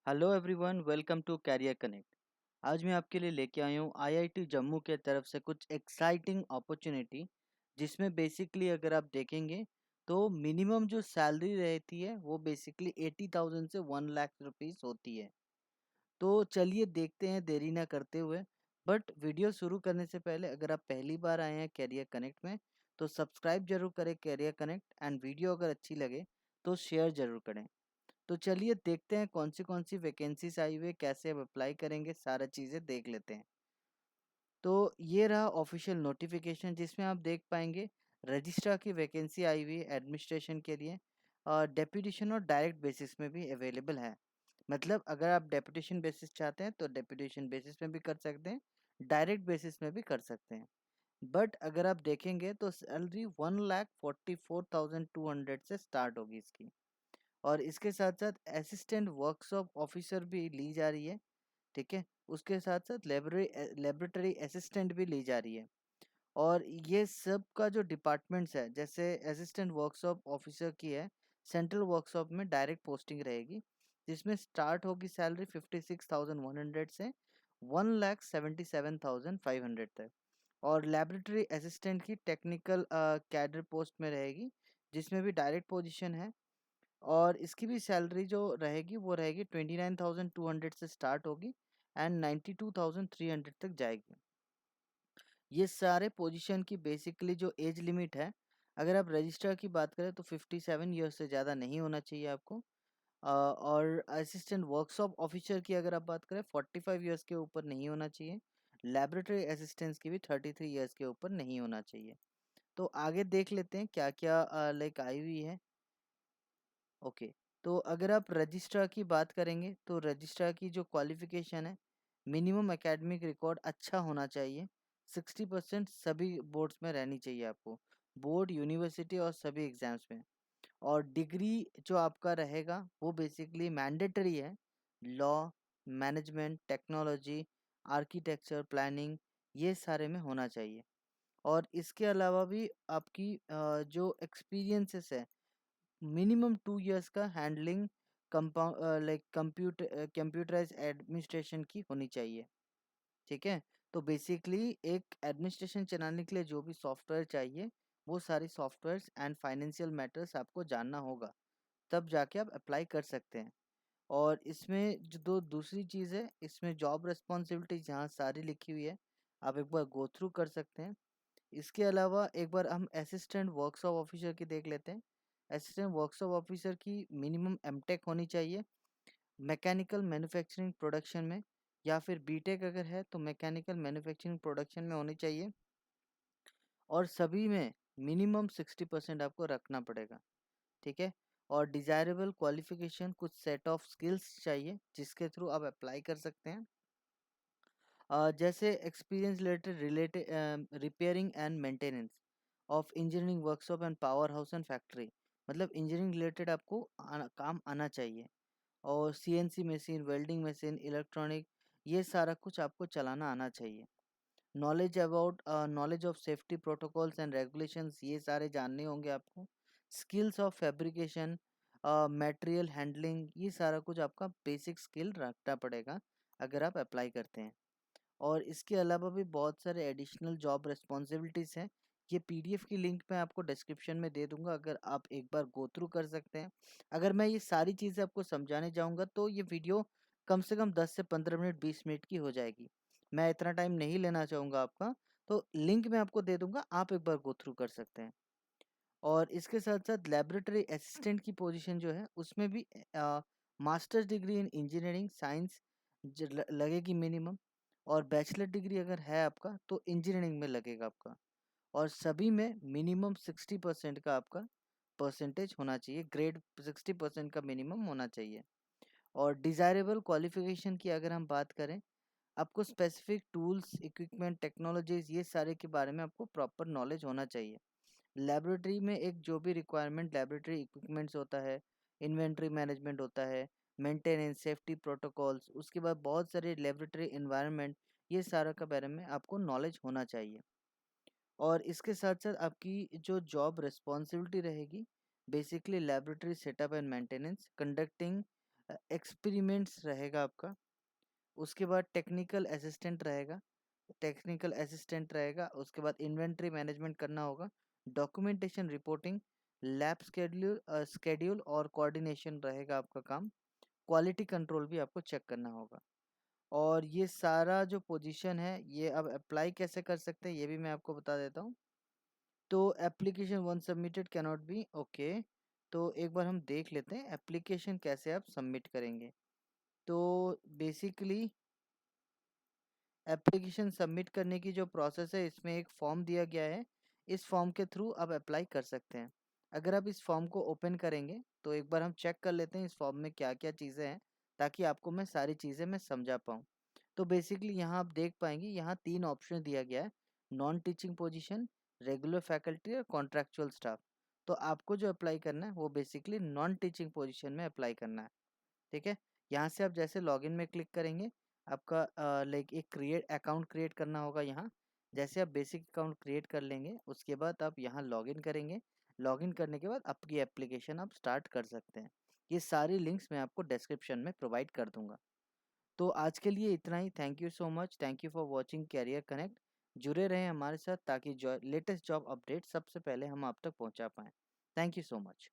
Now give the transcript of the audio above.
Hello everyone, welcome to career connect. आज मैं आपके लिए लेके आया हूँ आईआईटी जम्मू के तरफ से कुछ एक्साइटिंग अपॉर्चुनिटी, जिसमें बेसिकली अगर आप देखेंगे तो मिनिमम जो सैलरी रहती है वो बेसिकली 80,000 से 1 लाख रुपीस होती है। तो चलिए देखते हैं देरी ना करते हुए। बट वीडियो शुरू करने से पहले अगर आप पहली बार आए हैं कैरियर कनेक्ट में तो सब्सक्राइब जरूर करें कैरियर कनेक्ट, एंड वीडियो अगर अच्छी लगे तो शेयर जरूर करें। तो चलिए देखते हैं कौन सी वैकेंसीज आई हुई है, कैसे अब अप्लाई करेंगे, सारा चीज़ें देख लेते हैं। तो ये रहा ऑफिशियल नोटिफिकेशन जिसमें आप देख पाएंगे रजिस्ट्रार की वैकेंसी आई हुई है एडमिनिस्ट्रेशन के लिए। डेप्यूटेशन और डायरेक्ट बेसिस में भी अवेलेबल है। मतलब अगर आप डेप्यूटेशन बेसिस चाहते हैं तो डेप्यूटेशन बेसिस में भी कर सकते हैं, डायरेक्ट बेसिस में भी कर सकते हैं। बट अगर आप देखेंगे तो सैलरी 1,44,200 से स्टार्ट होगी इसकी। और इसके साथ साथ असिस्टेंट वर्कशॉप ऑफिसर भी ली जा रही है। ठीक है, उसके साथ साथ लेबोरेटरी असिस्टेंट भी ली जा रही है। और ये सब का जो डिपार्टमेंट्स है, जैसे असिस्टेंट वर्कशॉप ऑफिसर की है, सेंट्रल वर्कशॉप में डायरेक्ट पोस्टिंग रहेगी, जिसमें स्टार्ट होगी सैलरी 56,100 से 1,77,500 तक। और लेबोरेटरी असिस्टेंट की टेक्निकल कैडर पोस्ट में रहेगी, जिसमें भी डायरेक्ट पोजीशन है। और इसकी भी सैलरी जो रहेगी वो रहेगी 29,200 से स्टार्ट होगी एंड 92,300 तक जाएगी। ये सारे पोजीशन की बेसिकली जो एज लिमिट है, अगर आप रजिस्ट्रार की बात करें तो 57 ईयर्स से ज़्यादा नहीं होना चाहिए आपको। और असिस्टेंट वर्कशॉप ऑफिसर की अगर आप बात करें 45 ईयर्स के ऊपर नहीं होना चाहिए। लेबोरेटरी असिस्टेंट्स की भी 33 ईयर्स के ऊपर नहीं होना चाहिए। तो आगे देख लेते हैं क्या क्या लाइक आई हुई है। ओके, तो अगर आप रजिस्ट्रार की बात करेंगे तो रजिस्ट्रार की जो क्वालिफिकेशन है, मिनिमम एकेडमिक रिकॉर्ड अच्छा होना चाहिए। 60% सभी बोर्ड्स में रहनी चाहिए आपको, बोर्ड, यूनिवर्सिटी और सभी एग्जाम्स में। और डिग्री जो आपका रहेगा वो बेसिकली मैंडेटरी है। Law, management, technology, architecture, planning, ये सारे में होना चाहिए। और इसके अलावा भी आपकी जो एक्सपीरियंसेस है, मिनिमम 2 इयर्स का हैंडलिंग लाइक कंप्यूटराइज एडमिनिस्ट्रेशन की होनी चाहिए। ठीक है, तो बेसिकली एक एडमिनिस्ट्रेशन चलाने के लिए जो भी सॉफ्टवेयर चाहिए, वो सारी सॉफ्टवेयर्स एंड फाइनेंशियल मैटर्स आपको जानना होगा, तब जाके आप अप्लाई कर सकते हैं। और इसमें जो दूसरी चीज़ है, इसमें जॉब रिस्पॉन्सिबिलिटी जहाँ सारी लिखी हुई है, आप एक बार गो थ्रू कर सकते हैं। इसके अलावा एक बार हम असिस्टेंट वर्कशॉप ऑफिसर की देख लेते हैं। असिस्टेंट वर्कशॉप ऑफिसर की मिनिमम एमटेक होनी चाहिए मैकेनिकल मैन्युफैक्चरिंग प्रोडक्शन में, या फिर बीटेक अगर है तो मैकेनिकल मैन्युफैक्चरिंग प्रोडक्शन में होनी चाहिए। और सभी में मिनिमम 60% आपको रखना पड़ेगा। ठीक है, और डिज़ायरेबल क्वालिफिकेशन कुछ सेट ऑफ स्किल्स चाहिए जिसके थ्रू आप अप्लाई कर सकते हैं। जैसे experience related repairing and maintenance of engineering workshop and power house and factory, मतलब इंजीनियरिंग रिलेटेड आपको काम आना चाहिए। और CNC machine, welding machine, electronic, ये सारा कुछ आपको चलाना आना चाहिए। Knowledge of safety protocols and regulations, ये सारे जानने होंगे आपको। Skills of fabrication, material handling, ये सारा कुछ आपका बेसिक स्किल रखना पड़ेगा अगर आप अप्लाई करते हैं। और इसके अलावा भी बहुत सारे एडिशनल जॉब रिस्पॉन्सिबिलिटीज़ हैं। ये पीडीएफ की लिंक मैं आपको डिस्क्रिप्शन में दे दूंगा, अगर आप एक बार गो थ्रू कर सकते हैं। अगर मैं ये सारी चीज़ें आपको समझाने जाऊंगा तो ये वीडियो कम से कम 10 से 15 मिनट, 20 मिनट की हो जाएगी। मैं इतना टाइम नहीं लेना चाहूँगा आपका, तो लिंक मैं आपको दे दूंगा, आप एक बार गो थ्रू कर सकते हैं। और इसके साथ साथ लेबोरेटरी असिस्टेंट की पोजीशन जो है उसमें भी masters degree in engineering science लगेगी मिनिमम। और बैचलर डिग्री अगर है आपका तो इंजीनियरिंग में लगेगा आपका। और सभी में मिनिमम 60% का आपका परसेंटेज होना चाहिए, ग्रेड 60% का मिनिमम होना चाहिए। और डिज़ायरेबल क्वालिफिकेशन की अगर हम बात करें, आपको स्पेसिफिक टूल्स, इक्विपमेंट, टेक्नोलॉजीज, ये सारे के बारे में आपको प्रॉपर नॉलेज होना चाहिए। लेबोरेटरी में एक जो भी रिक्वायरमेंट लेबोरेटरी इक्विपमेंट्स होता है, इन्वेंट्री मैनेजमेंट होता है, मेंटेनेंस, सेफ्टी प्रोटोकॉल्स, उसके बाद बहुत सारे लेबोरेटरी इन्वायरमेंट, ये सारा के बारे में आपको नॉलेज होना चाहिए। और इसके साथ साथ आपकी जो जॉब रिस्पॉन्सिबिलिटी रहेगी, basically laboratory setup and maintenance, conducting experiments रहेगा आपका। उसके बाद टेक्निकल असिस्टेंट रहेगा। उसके बाद इन्वेंट्री मैनेजमेंट करना होगा, डॉक्यूमेंटेशन रिपोर्टिंग, लैब स्केड्यूल और कोऑर्डिनेशन रहेगा आपका काम। क्वालिटी कंट्रोल भी आपको चेक करना होगा। और ये सारा जो पोजीशन है ये अब अप्लाई कैसे कर सकते हैं ये भी मैं आपको बता देता हूँ। तो application one submitted can not be okay. तो एक बार हम देख लेते हैं एप्लीकेशन कैसे आप सबमिट करेंगे। तो बेसिकली एप्लीकेशन सबमिट करने की जो प्रोसेस है इसमें एक फॉर्म दिया गया है, इस फॉर्म के थ्रू आप अप्लाई कर सकते हैं। अगर आप इस फॉर्म को ओपन करेंगे तो एक बार हम चेक कर लेते हैं इस फॉर्म में क्या क्या चीज़ें हैं, ताकि आपको मैं सारी चीज़ें मैं समझा पाऊँ। तो बेसिकली यहाँ आप देख पाएंगे यहाँ 3 ऑप्शन दिया गया है, non teaching position, regular faculty और कॉन्ट्रैक्चुअल स्टाफ। तो आपको जो अप्लाई करना है वो बेसिकली नॉन टीचिंग पोजीशन में अप्लाई करना है। ठीक है, यहाँ से आप जैसे लॉगिन में क्लिक करेंगे आपका लाइक एक अकाउंट क्रिएट करना होगा। यहाँ जैसे आप बेसिक अकाउंट क्रिएट कर लेंगे उसके बाद आप यहाँ लॉगिन करेंगे। लॉगिन करने के बाद आपकी एप्लीकेशन आप स्टार्ट कर सकते हैं। ये सारी लिंक्स मैं आपको डिस्क्रिप्शन में प्रोवाइड कर दूंगा। तो आज के लिए इतना ही। Thank you so much, thank you for watching career connect. जुड़े रहें हमारे साथ ताकि लेटेस्ट जॉब अपडेट सबसे पहले हम आप तक पहुँचा पाएँ। Thank you so much.